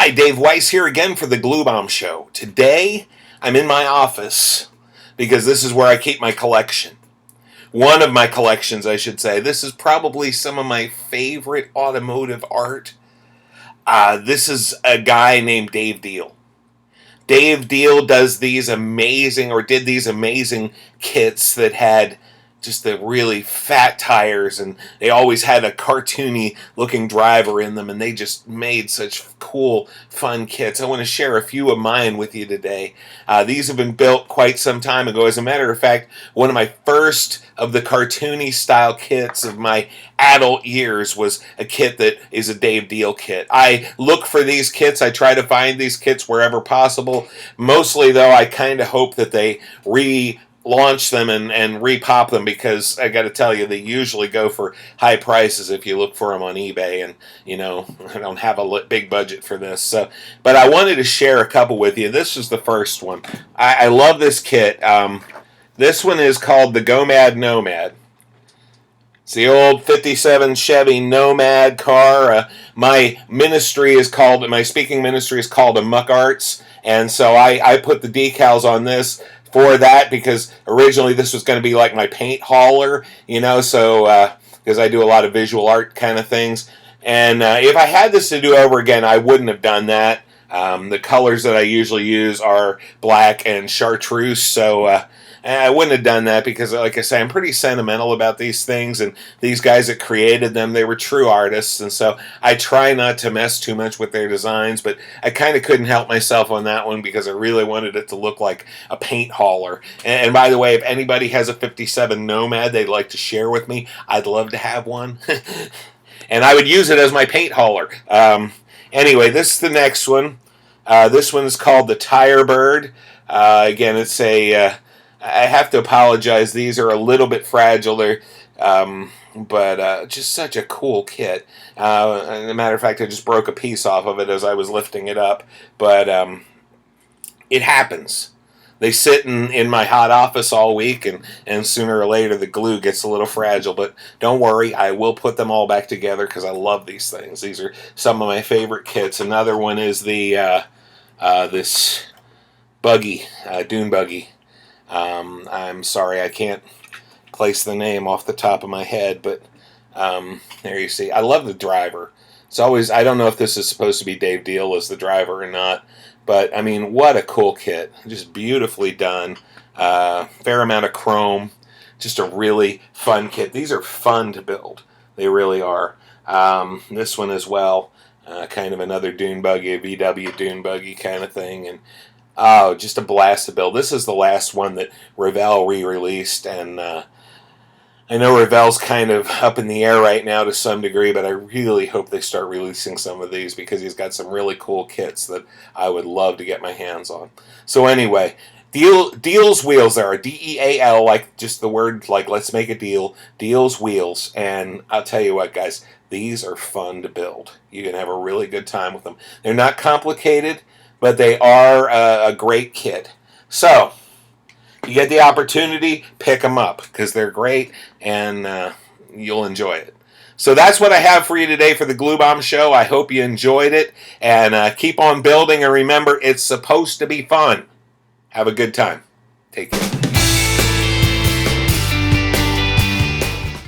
Hi, Dave Weiss here again for the Glue Bomb Show. Today, I'm in my office because this is where I keep my collection. One of my collections, I should say. This is probably some of my favorite automotive art. This is a guy named Dave Deal. Dave Deal does these amazing, or did these amazing kits that had just the really fat tires, and they always had a cartoony looking driver in them, and they just made such cool, fun kits. I want to share a few of mine with you today. These have been built quite some time ago. As a matter of fact, one of my first of the cartoony style kits of my adult years was a kit that is a Dave Deal kit. I look for these kits. I try to find these kits wherever possible. Mostly, though, I kind of hope that they launch them and repop them, because I got to tell you, they usually go for high prices if you look for them on eBay, and I don't have a big budget for this. So, but I wanted to share a couple with you. This is the first one. I love this kit. This one is called the Go Mad Nomad. It's the old 57 Chevy Nomad car. My speaking ministry is called Amuck Arts, and so I put the decals on this for that, because originally this was going to be like my paint hauler, so because I do a lot of visual art kind of things. And if I had this to do over again, I wouldn't have done that. The colors that I usually use are black and chartreuse, so I wouldn't have done that, because, like I say, I'm pretty sentimental about these things, and these guys that created them, they were true artists, and so I try not to mess too much with their designs, but I kind of couldn't help myself on that one, because I really wanted it to look like a paint hauler. And by the way, if anybody has a 57 Nomad they'd like to share with me, I'd love to have one. And I would use it as my paint hauler. Anyway, this is the next one. This one is called the Tire Bird. Again, it's I have to apologize. These are a little bit fragile. They're, but just such a cool kit. As a matter of fact, I just broke a piece off of it as I was lifting it up. But it happens. They sit in my hot office all week, and sooner or later the glue gets a little fragile. But don't worry, I will put them all back together, because I love these things. These are some of my favorite kits. Another one is the this buggy, dune buggy. I'm sorry, I can't place the name off the top of my head, but there you see. I love the driver. It's always, I don't know if this is supposed to be Dave Deal as the driver or not, but I mean, what a cool kit. Just beautifully done. Fair amount of chrome. Just a really fun kit. These are fun to build. They really are. This one as well. Kind of another dune buggy, a VW dune buggy kind of thing, and oh, just a blast to build. This is the last one that Revell re-released, and I know Revell's kind of up in the air right now to some degree, but I really hope they start releasing some of these, because he's got some really cool kits that I would love to get my hands on. So anyway, Deal's Wheels. There are D-E-A-L, like just the word, like let's make a deal. Deal's Wheels, and I'll tell you what, guys, these are fun to build. You can have a really good time with them. They're not complicated, but they are a great kit. So, you get the opportunity, pick them up, because they're great, and you'll enjoy it. So that's what I have for you today for the Glue Bomb Show. I hope you enjoyed it, and keep on building, and remember, it's supposed to be fun. Have a good time. Take care.